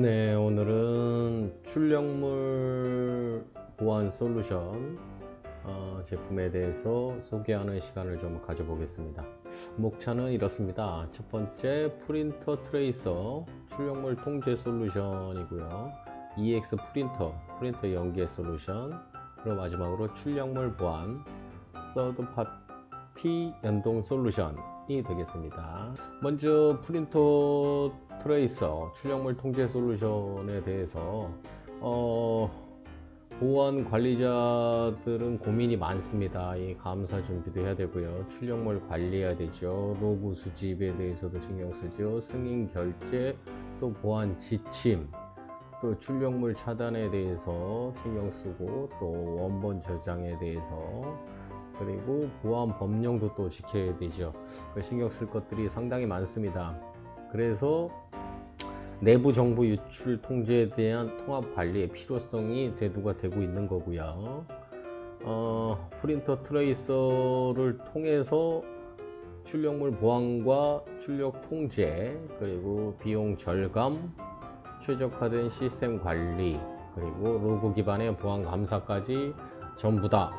네, 오늘은 출력물 보안 솔루션 제품에 대해서 소개하는 시간을 좀 가져보겠습니다. 목차는 이렇습니다. 첫 번째, 프린터 트레이서 출력물 통제 솔루션이고요. EX 프린터 연계 솔루션, 그리고 마지막으로 출력물 보안 서드 파티 연동 솔루션이 되겠습니다. 먼저 프린터 트레이서 출력물 통제 솔루션에 대해서 보안 관리자들은 고민이 많습니다. 이 감사 준비도 해야 되고요, 출력물 관리해야 되죠, 로그 수집에 대해서도 신경 쓰죠, 승인 결제, 또 보안 지침, 또 출력물 차단에 대해서 신경 쓰고, 또 원본 저장에 대해서, 그리고 보안 법령도 또 지켜야 되죠. 신경 쓸 것들이 상당히 많습니다. 그래서 내부 정보 유출 통제에 대한 통합 관리의 필요성이 대두가 되고 있는 거고요. 프린터 트레이서를 통해서 출력물 보안과 출력 통제, 그리고 비용 절감, 최적화된 시스템 관리, 그리고 로그 기반의 보안 감사까지 전부 다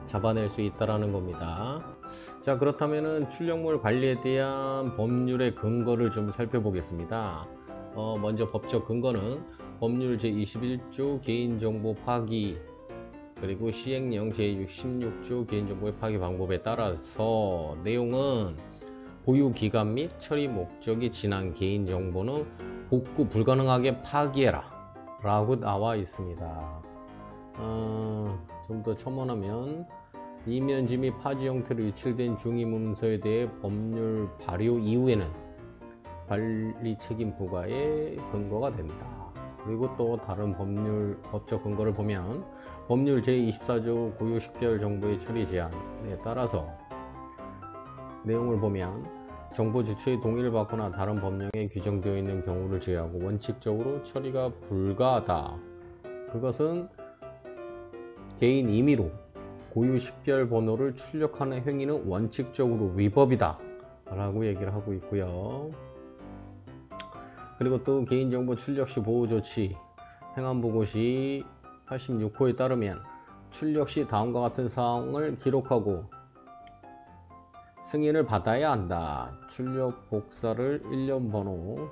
잡아낼 수 있다라는 겁니다. 자, 그렇다면은 출력물 관리에 대한 법률의 근거를 좀 살펴보겠습니다. 먼저 법적 근거는 법률 제21조 개인정보 파기, 그리고 시행령 제66조 개인정보의 파기 방법에 따라서 내용은 보유기간 및 처리 목적이 지난 개인정보는 복구 불가능하게 파기해라 라고 나와 있습니다. 좀 더 첨언하면, 이면지 및 파지 형태로 유출된 종이 문서에 대해 법률 발효 이후에는 관리 책임 부과의 근거가 된다. 그리고 또 다른 법적 근거를 보면 법률 제24조 고유 식별 정보의 처리 제한에 따라서 내용을 보면 정보 주체의 동의를 받거나 다른 법령에 규정되어 있는 경우를 제외하고 원칙적으로 처리가 불가하다. 그것은 개인 임의로 고유 식별 번호를 출력하는 행위는 원칙적으로 위법이다 라고 얘기를 하고 있고요. 그리고 또 개인정보 출력 시 보호조치 행안부고 시 86호에 따르면 출력 시 다음과 같은 사항을 기록하고 승인을 받아야 한다. 출력 복사를 1년 번호,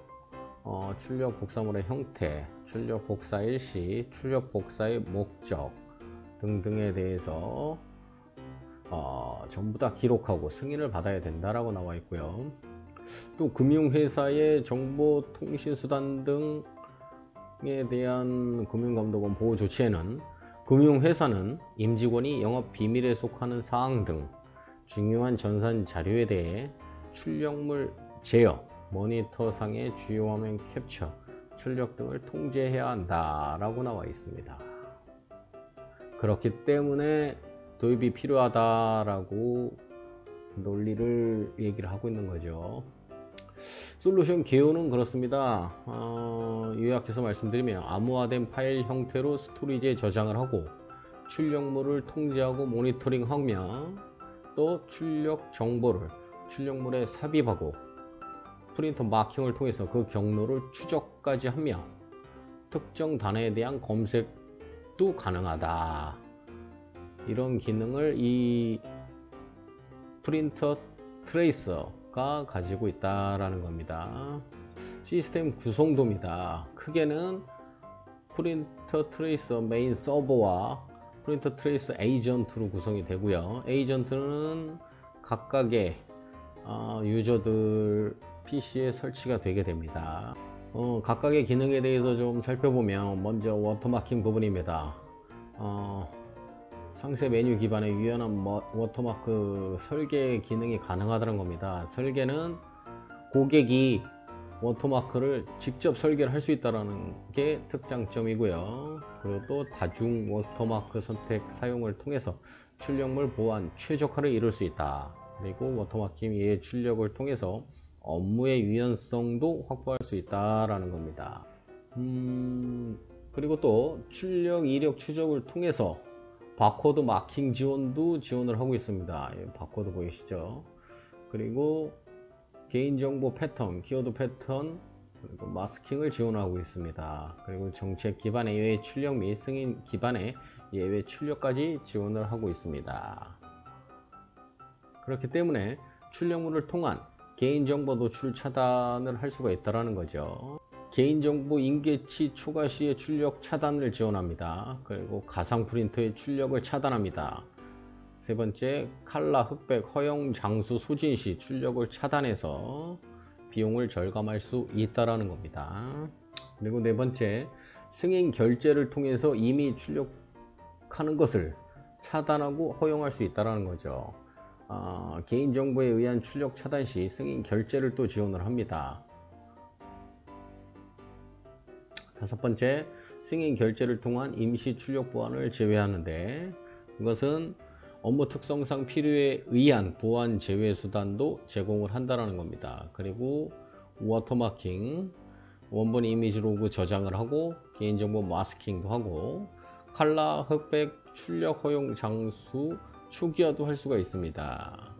출력 복사물의 형태, 출력 복사 일시, 출력 복사의 목적 등등에 대해서 전부 다 기록하고 승인을 받아야 된다라고 나와 있고요. 또 금융회사의 정보통신수단 등에 대한 금융감독원 보호조치에는 금융회사는 임직원이 영업비밀에 속하는 사항 등 중요한 전산 자료에 대해 출력물 제어, 모니터상의 주요 화면 캡처, 출력 등을 통제해야 한다라고 나와 있습니다. 그렇기 때문에 도입이 필요하다라고 논리를 얘기를 하고 있는 거죠. 솔루션 개요는 그렇습니다. 요약해서 말씀드리면, 암호화된 파일 형태로 스토리지에 저장을 하고 출력물을 통제하고 모니터링하며, 또 출력 정보를 출력물에 삽입하고 프린터 마킹을 통해서 그 경로를 추적까지 하며 특정 단어에 대한 검색도 가능하다. 이런 기능을 이 프린터 트레이서가 가지고 있다라는 겁니다. 시스템 구성도입니다. 크게는 프린터 트레이서 메인 서버와 프린터 트레이서 에이전트로 구성이 되고요. 에이전트는 각각의 유저들 PC에 설치가 되게 됩니다. 각각의 기능에 대해서 좀 살펴보면, 먼저 워터마킹 부분입니다. 상세 메뉴 기반의 유연한 워터마크 설계 기능이 가능하다는 겁니다. 설계는 고객이 워터마크를 직접 설계를 할 수 있다는 게 특장점이고요. 그리고 또 다중 워터마크 선택 사용을 통해서 출력물 보안 최적화를 이룰 수 있다. 그리고 워터마킹의 출력을 통해서 업무의 유연성도 확보할 수 있다라는 겁니다. 그리고 또 출력 이력 추적을 통해서 바코드 마킹 지원도 지원을 하고 있습니다. 바코드 보이시죠? 그리고 개인정보 패턴, 키워드 패턴 그리고 마스킹을 지원하고 있습니다. 그리고 정책 기반의 예외 출력 및 승인 기반의 예외 출력까지 지원을 하고 있습니다. 그렇기 때문에 출력물을 통한 개인정보 노출 차단을 할 수가 있다는 거죠. 개인정보 인계치 초과 시의 출력 차단을 지원합니다. 그리고 가상 프린터의 출력을 차단합니다. 세 번째, 칼라, 흑백, 허용 장수 소진 시 출력을 차단해서 비용을 절감할 수 있다는 겁니다. 그리고 네 번째, 승인 결제를 통해서 이미 출력하는 것을 차단하고 허용할 수 있다는 거죠. 개인정보에 의한 출력 차단 시 승인 결제를 또 지원을 합니다. 다섯 번째, 승인 결제를 통한 임시 출력 보안을 제외하는데, 이것은 업무 특성상 필요에 의한 보안 제외 수단도 제공을 한다는 겁니다. 그리고 워터마킹, 원본 이미지 로그 저장을 하고 개인정보 마스킹도 하고 칼라, 흑백, 출력 허용 장수 초기화도 할 수가 있습니다.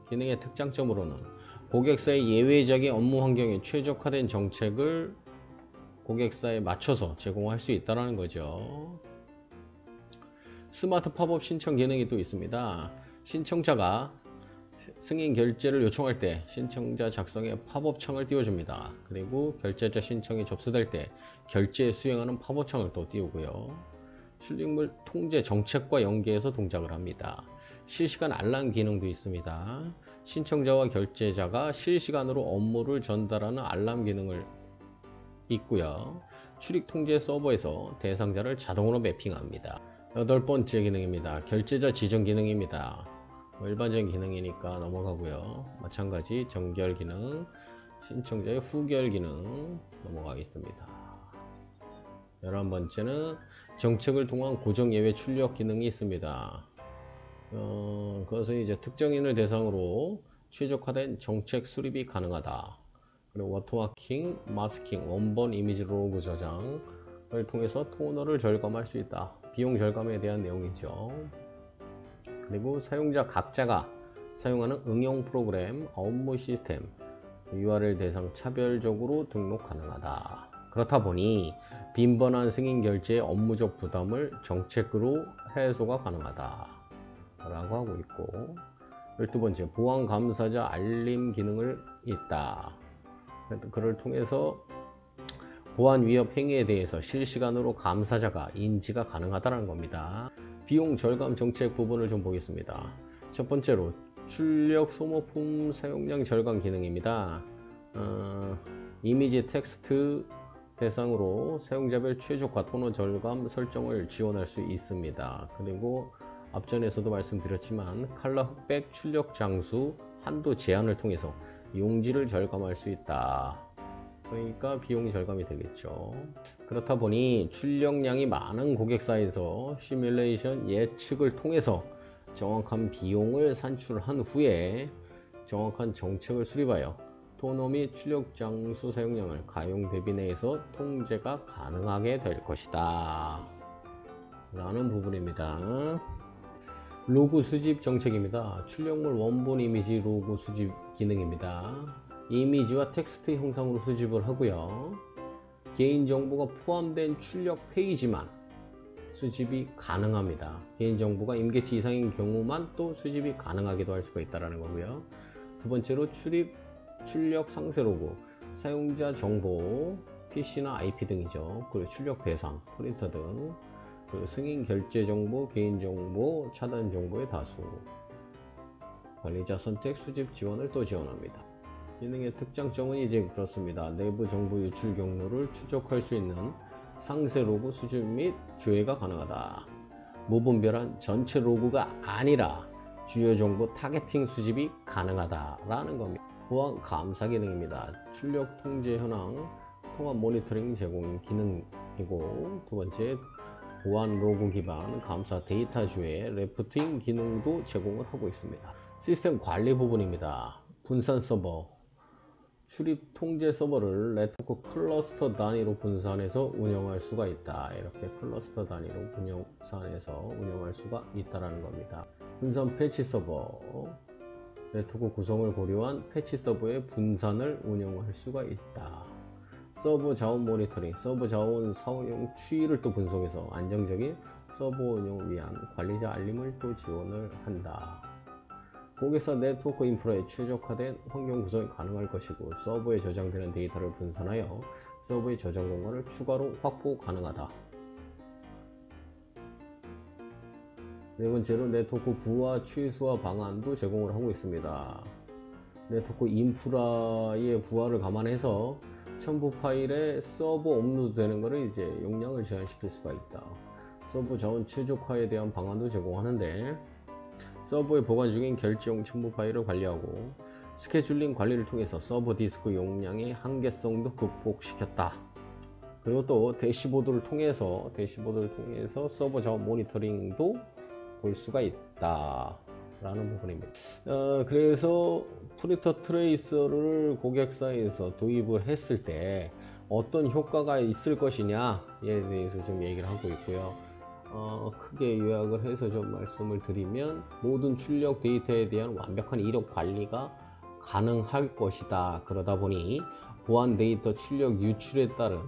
기능의 특장점으로는 고객사의 예외적인 업무 환경에 최적화된 정책을 고객사에 맞춰서 제공할 수 있다는 거죠. 스마트 팝업 신청 기능이 또 있습니다. 신청자가 승인 결제를 요청할 때 신청자 작성의 팝업 창을 띄워줍니다. 그리고 결제자 신청이 접수될 때 결제 수행하는 팝업 창을 또 띄우고요. 출력물 통제 정책과 연계해서 동작을 합니다. 실시간 알람 기능도 있습니다. 신청자와 결제자가 실시간으로 업무를 전달하는 알람 기능을 있고요. 출입 통제 서버에서 대상자를 자동으로 매핑합니다. 여덟 번째 기능입니다. 결제자 지정 기능입니다. 일반적인 기능이니까 넘어가고요. 마찬가지 정결 기능, 신청자의 후결 기능 넘어가겠습니다. 11번째는 정책을 통한 고정 예외 출력 기능이 있습니다. 그것은 이제 특정인을 대상으로 최적화된 정책 수립이 가능하다. 그리고 워터마킹, 마스킹, 원본 이미지 로그 저장을 통해서 토너를 절감할 수 있다. 비용 절감에 대한 내용이죠. 그리고 사용자 각자가 사용하는 응용 프로그램, 업무 시스템, URL 대상 차별적으로 등록 가능하다. 그렇다 보니 빈번한 승인 결제의 업무적 부담을 정책으로 해소가 가능하다 라고 하고 있고, 12번째, 보안 감사자 알림 기능을 있다. 그를 통해서 보안 위협 행위에 대해서 실시간으로 감사자가 인지가 가능하다는 겁니다. 비용 절감 정책 부분을 좀 보겠습니다. 첫 번째로 출력 소모품 사용량 절감 기능입니다. 이미지 텍스트 대상으로 사용자별 최적화 토너 절감 설정을 지원할 수 있습니다. 그리고 앞전에서도 말씀드렸지만 칼라 흑백 출력 장수 한도 제한을 통해서 용지를 절감할 수 있다. 그러니까 비용이 절감이 되겠죠. 그렇다 보니 출력량이 많은 고객사에서 시뮬레이션 예측을 통해서 정확한 비용을 산출한 후에 정확한 정책을 수립하여 토너 및 출력 장수 사용량을 가용 대비 내에서 통제가 가능하게 될 것이다 라는 부분입니다. 로고 수집 정책입니다. 출력물 원본 이미지 로고 수집 기능입니다. 이미지와 텍스트 형상으로 수집을 하고요. 개인정보가 포함된 출력 페이지만 수집이 가능합니다. 개인정보가 임계치 이상인 경우만 또 수집이 가능하기도 할 수가 있다는 거고요. 두 번째로 출력 상세 로고, 사용자 정보, PC나 IP 등이죠. 그리고 출력 대상, 프린터 등, 그리고 승인 결제 정보, 개인정보, 차단 정보의 다수, 관리자 선택 수집 지원을 또 지원합니다. 기능의 특장점은 이제 그렇습니다. 내부 정보 유출 경로를 추적할 수 있는 상세 로고 수집 및 조회가 가능하다. 무분별한 전체 로고가 아니라 주요 정보 타겟팅 수집이 가능하다라는 겁니다. 보안 감사 기능입니다. 출력 통제 현황, 통합 모니터링 제공 기능이고, 두 번째 보안 로고 기반 감사 데이터 조회 래프팅 기능도 제공을 하고 있습니다. 시스템 관리 부분입니다. 분산 서버, 출입 통제 서버를 네트워크 클러스터 단위로 분산해서 운영할 수가 있다. 이렇게 클러스터 단위로 분산해서 운영할 수가 있다는 겁니다. 분산 패치 서버, 네트워크 구성을 고려한 패치 서버의 분산을 운영할 수가 있다. 서버 자원 모니터링, 서버 자원 사용 추이를 또 분석해서 안정적인 서버 운영을 위한 관리자 알림을 또 지원을 한다. 고객사 네트워크 인프라에 최적화된 환경 구성이 가능할 것이고, 서버에 저장되는 데이터를 분산하여 서버의 저장 공간을 추가로 확보 가능하다. 네 번째로 네트워크 부하 최소화 방안도 제공을 하고 있습니다. 네트워크 인프라의 부하를 감안해서 첨부 파일에 서버 업로드 되는 것을 이제 용량을 제한시킬 수가 있다. 서버 자원 최적화에 대한 방안도 제공하는데, 서버에 보관 중인 결제용 첨부 파일을 관리하고 스케줄링 관리를 통해서 서버 디스크 용량의 한계성도 극복시켰다. 그리고 또 대시보드를 통해서 서버 자원 모니터링도 볼 수가 있다 라는 부분입니다. 그래서 프린터 트레이서를 고객사에서 도입을 했을 때 어떤 효과가 있을 것이냐에 대해서 좀 얘기를 하고 있고요. 크게 요약을 해서 좀 말씀을 드리면, 모든 출력 데이터에 대한 완벽한 이력 관리가 가능할 것이다. 그러다 보니 보안 데이터 출력 유출에 따른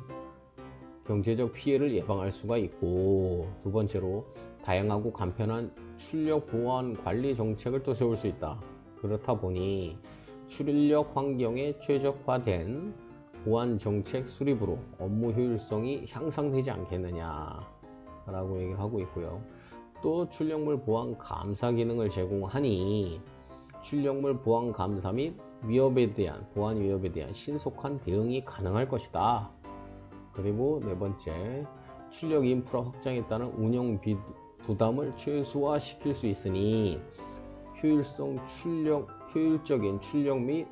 경제적 피해를 예방할 수가 있고, 두 번째로 다양하고 간편한 출력 보안 관리 정책을 또 세울 수 있다. 그렇다 보니 출력 환경에 최적화된 보안 정책 수립으로 업무 효율성이 향상되지 않겠느냐 라고 얘기를 하고 있고요. 또 출력물 보안 감사 기능을 제공하니 출력물 보안 감사 및 보안 위협에 대한 신속한 대응이 가능할 것이다. 그리고 네 번째, 출력 인프라 확장에 따른 운영 부담을 최소화시킬 수 있으니 효율적인 출력 및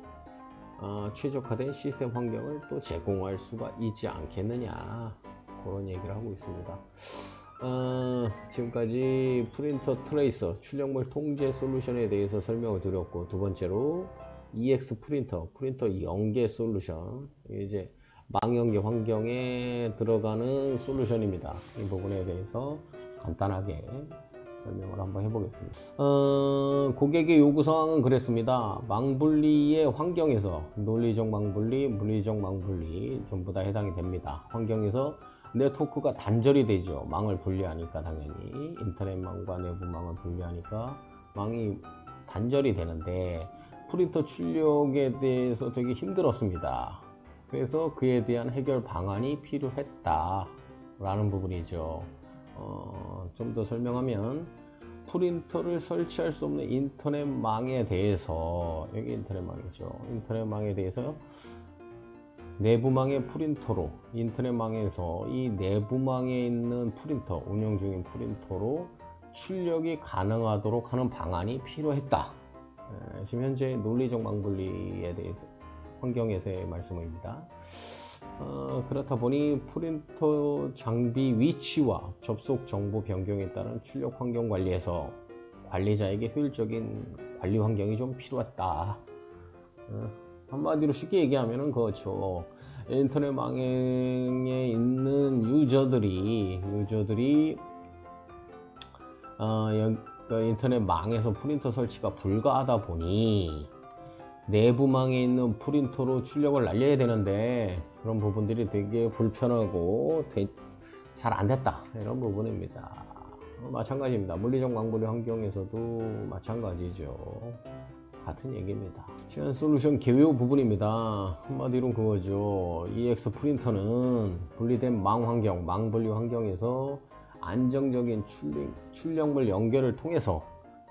최적화된 시스템 환경을 또 제공할 수가 있지 않겠느냐, 그런 얘기를 하고 있습니다. 지금까지 프린터 트레이서 출력물 통제 솔루션에 대해서 설명을 드렸고, 두 번째로 EX 프린터 연계 솔루션, 이제 망연계 환경에 들어가는 솔루션입니다. 이 부분에 대해서 간단하게 설명을 한번 해보겠습니다. 고객의 요구사항은 그랬습니다. 망분리의 환경에서 논리적 망분리, 물리적 망분리 전부 다 해당이 됩니다. 환경에서 네트워크가 단절이 되죠. 망을 분리하니까, 당연히 인터넷망과 내부망을 분리하니까 망이 단절이 되는데, 프린터 출력에 대해서 되게 힘들었습니다. 그래서 그에 대한 해결 방안이 필요했다 라는 부분이죠. 좀 더 설명하면, 프린터를 설치할 수 없는 인터넷망에 대해서, 여기 인터넷망이죠. 인터넷망에 대해서 내부망의 프린터로, 인터넷망에서 이 내부망에 있는 프린터, 운영 중인 프린터로 출력이 가능하도록 하는 방안이 필요했다. 지금 현재 논리적 망분리에 대해서 환경에서의 말씀입니다. 그렇다 보니 프린터 장비 위치와 접속 정보 변경에 따른 출력 환경 관리에서 관리자에게 효율적인 관리 환경이 좀 필요했다. 한마디로 쉽게 얘기하면 그렇죠. 인터넷망에 있는 유저들이 인터넷망에서 프린터 설치가 불가하다 보니 내부망에 있는 프린터로 출력을 날려야 되는데, 그런 부분들이 되게 불편하고 잘 안됐다, 이런 부분입니다. 마찬가지입니다. 물리적 망분리 환경에서도 마찬가지죠. 같은 얘기입니다. 지난 솔루션 개요 부분입니다. 한마디로 그거죠. EX 프린터는 분리된 망 환경, 망분리 환경에서 안정적인 출력물 연결을 통해서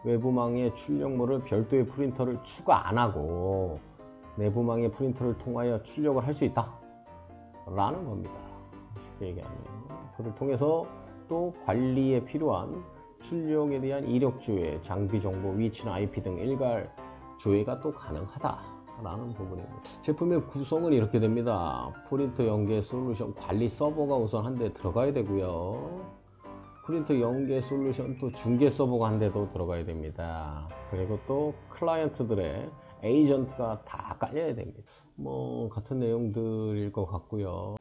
외부망의 출력물을 별도의 프린터를 추가 안하고 내부망의 프린터를 통하여 출력을 할 수 있다 라는 겁니다. 쉽게 얘기하면, 그를 통해서 또 관리에 필요한 출력에 대한 이력 조회, 장비 정보, 위치나 IP 등 일괄 조회가 또 가능하다 라는 부분입니다. 제품의 구성은 이렇게 됩니다. 프린터 연계 솔루션 관리 서버가 우선 한 대 들어가야 되고요. 프린터 연계 솔루션 또 중계 서버가 한 대도 들어가야 됩니다. 그리고 또 클라이언트들의 에이전트가 다 깔려야 됩니다. 뭐 같은 내용들일 것 같고요.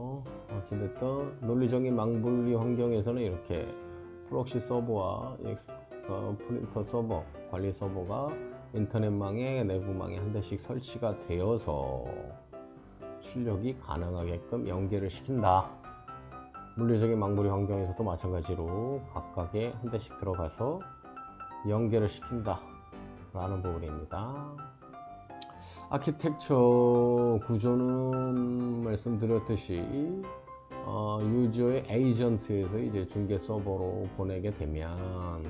어찌됐든 논리적인 망분리 환경에서는 이렇게 프록시 서버와 프린터 서버, 관리 서버가 인터넷망에 내부망에 한 대씩 설치가 되어서 출력이 가능하게끔 연계를 시킨다. 물리적인 망부리 환경에서도 마찬가지로 각각에 한 대씩 들어가서 연계를 시킨다 라는 부분입니다. 아키텍처 구조는 말씀드렸듯이 유저의 에이전트에서 이제 중계 서버로 보내게 되면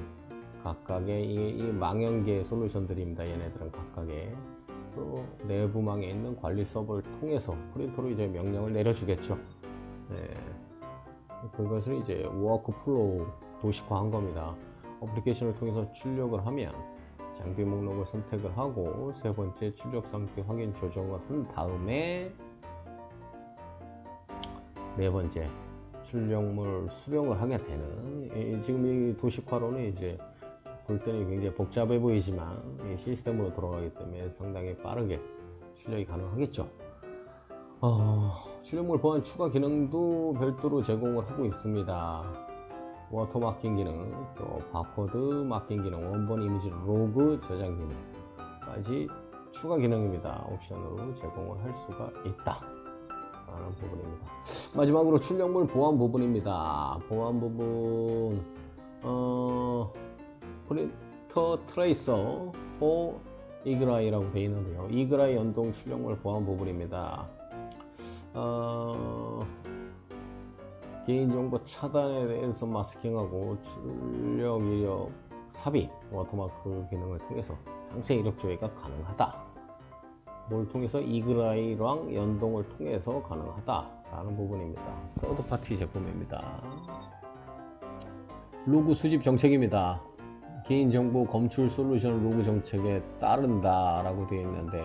각각의 이 망연계 솔루션들입니다. 얘네들은 각각의 또 내부망에 있는 관리 서버를 통해서 프린터로 이제 명령을 내려주겠죠. 네. 그것을 이제 워크플로우 도식화한 겁니다. 어플리케이션을 통해서 출력을 하면 장비 목록을 선택을 하고 세 번째 출력 상태 확인 조정을 한 다음에 네 번째 출력물 수령을 하게 되는 지금 이 도식화로는 이제 볼 때는 굉장히 복잡해 보이지만 이 시스템으로 돌아가기 때문에 상당히 빠르게 출력이 가능하겠죠. 출력물 보안 추가 기능도 별도로 제공을 하고 있습니다. 워터마킹 기능, 또 바코드 마킹 기능, 원본 이미지 로그 저장 기능까지 추가 기능입니다. 옵션으로 제공을 할 수가 있다 라는 부분입니다. 마지막으로 출력물 보안 부분입니다. 보안 부분 프린터 트레이서 for 이그라이라고 되어 있는데요. 이그라이 연동 출력물 보안 부분입니다. 개인정보 차단에 대해서 마스킹하고 출력 이력 삽입 워터마크 기능을 통해서 상세 이력 조회가 가능하다. 뭘 통해서 이그라이랑 연동을 통해서 가능하다 라는 부분입니다. 서드파티 제품입니다. 로그 수집 정책입니다. 개인정보 검출 솔루션 로그 정책에 따른다 라고 되어 있는데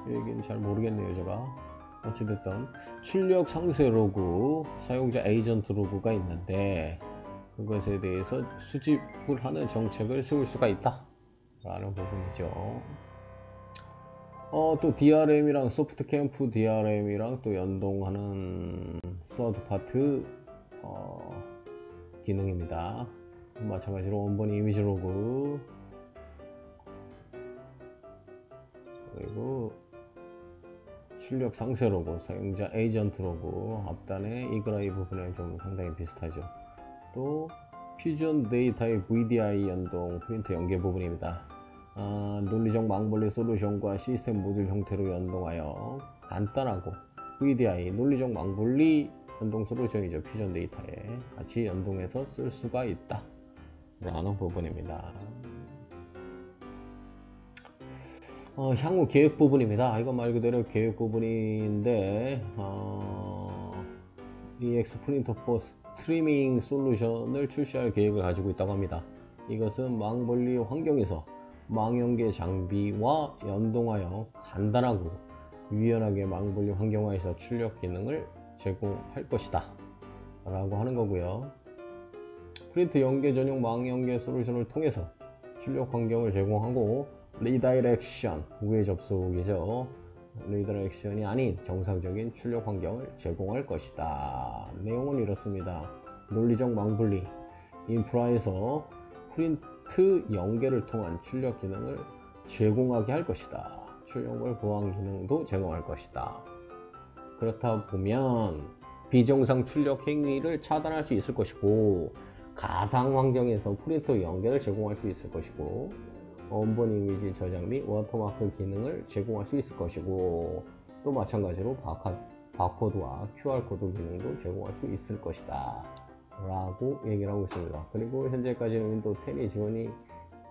여기는 잘 모르겠네요. 제가 어찌됐든 출력 상세 로그, 사용자 에이전트 로그가 있는데 그것에 대해서 수집을 하는 정책을 세울 수가 있다 라는 부분이죠. 또 DRM이랑 소프트 캠프 DRM이랑 또 연동하는 서드 파트 기능입니다. 마찬가지로 원본 이미지 로그 그리고 출력 상세 로그, 사용자 에이전트 로그, 앞단의 이그라이 부분에 좀 상당히 비슷하죠. 또 퓨전 데이터의 VDI 연동 프린터 연계 부분입니다. 논리적 망분리 솔루션과 시스템 모듈 형태로 연동하여 간단하고 VDI 논리적 망분리 연동 솔루션이죠. 퓨전 데이터에 같이 연동해서 쓸 수가 있다 라는 부분입니다. 향후 계획 부분입니다. 이건 말 그대로 계획 부분인데 EX 프린터 포 스트리밍 솔루션을 출시할 계획을 가지고 있다고 합니다. 이것은 망분리 환경에서 망연계 장비와 연동하여 간단하고 유연하게 망분리 환경화에서 출력 기능을 제공할 것이다 라고 하는 거고요. 프린트 연계 전용 망연계 솔루션을 통해서 출력 환경을 제공하고 리다이렉션, 우회 접속이죠. 리다이렉션이 아닌 정상적인 출력 환경을 제공할 것이다. 내용은 이렇습니다. 논리적 망분리, 인프라에서 프린트 연계를 통한 출력 기능을 제공하게 할 것이다. 출력물 보안 기능도 제공할 것이다. 그렇다 보면 비정상 출력 행위를 차단할 수 있을 것이고 가상 환경에서 프린터 연계를 제공할 수 있을 것이고 원본 이미지 저장 및 워터마크 기능을 제공할 수 있을 것이고 또 마찬가지로 바코드와 QR코드 기능도 제공할 수 있을 것이다 라고 얘기를 하고 있습니다. 그리고 현재까지는 윈도우 10이 지원이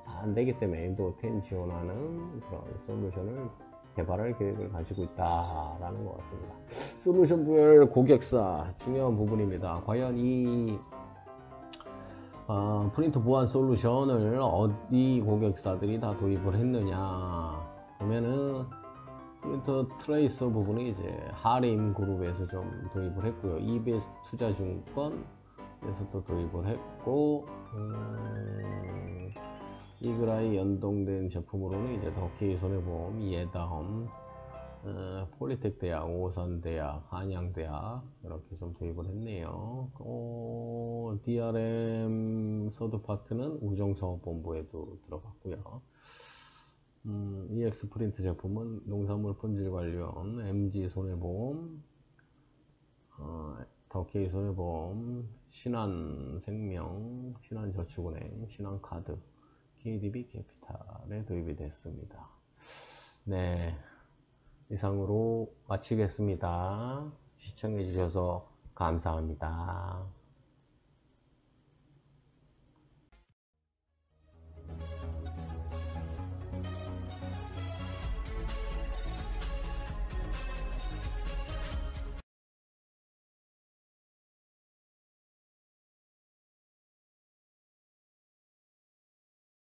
안 되기 때문에 윈도우 10 지원하는 그런 솔루션을 개발할 계획을 가지고 있다 라는 것 같습니다. 솔루션별 고객사 중요한 부분입니다. 과연 이 프린터 보안 솔루션을 어디 고객사들이 다 도입을 했느냐 그러면은 프린터 트레이서 부분은 이제 하림 그룹에서 좀 도입을 했고요. 이베스트 투자증권에서도 도입을 했고 이그라이 연동된 제품으로는 이제 더케이 손해보험, 예다험, 폴리텍 대학, 오산대학, 한양대학 이렇게 좀 도입을 했네요. DRM 서드 파트는 우정사업본부에도 들어갔고요. EX 프린트 제품은 농산물 품질 관련 MG손해보험, 더케이 손해보험, 신한생명, 신한저축은행, 신한카드, KDB 캐피탈에 도입이 됐습니다. 네, 이상으로 마치겠습니다. 시청해 주셔서 감사합니다.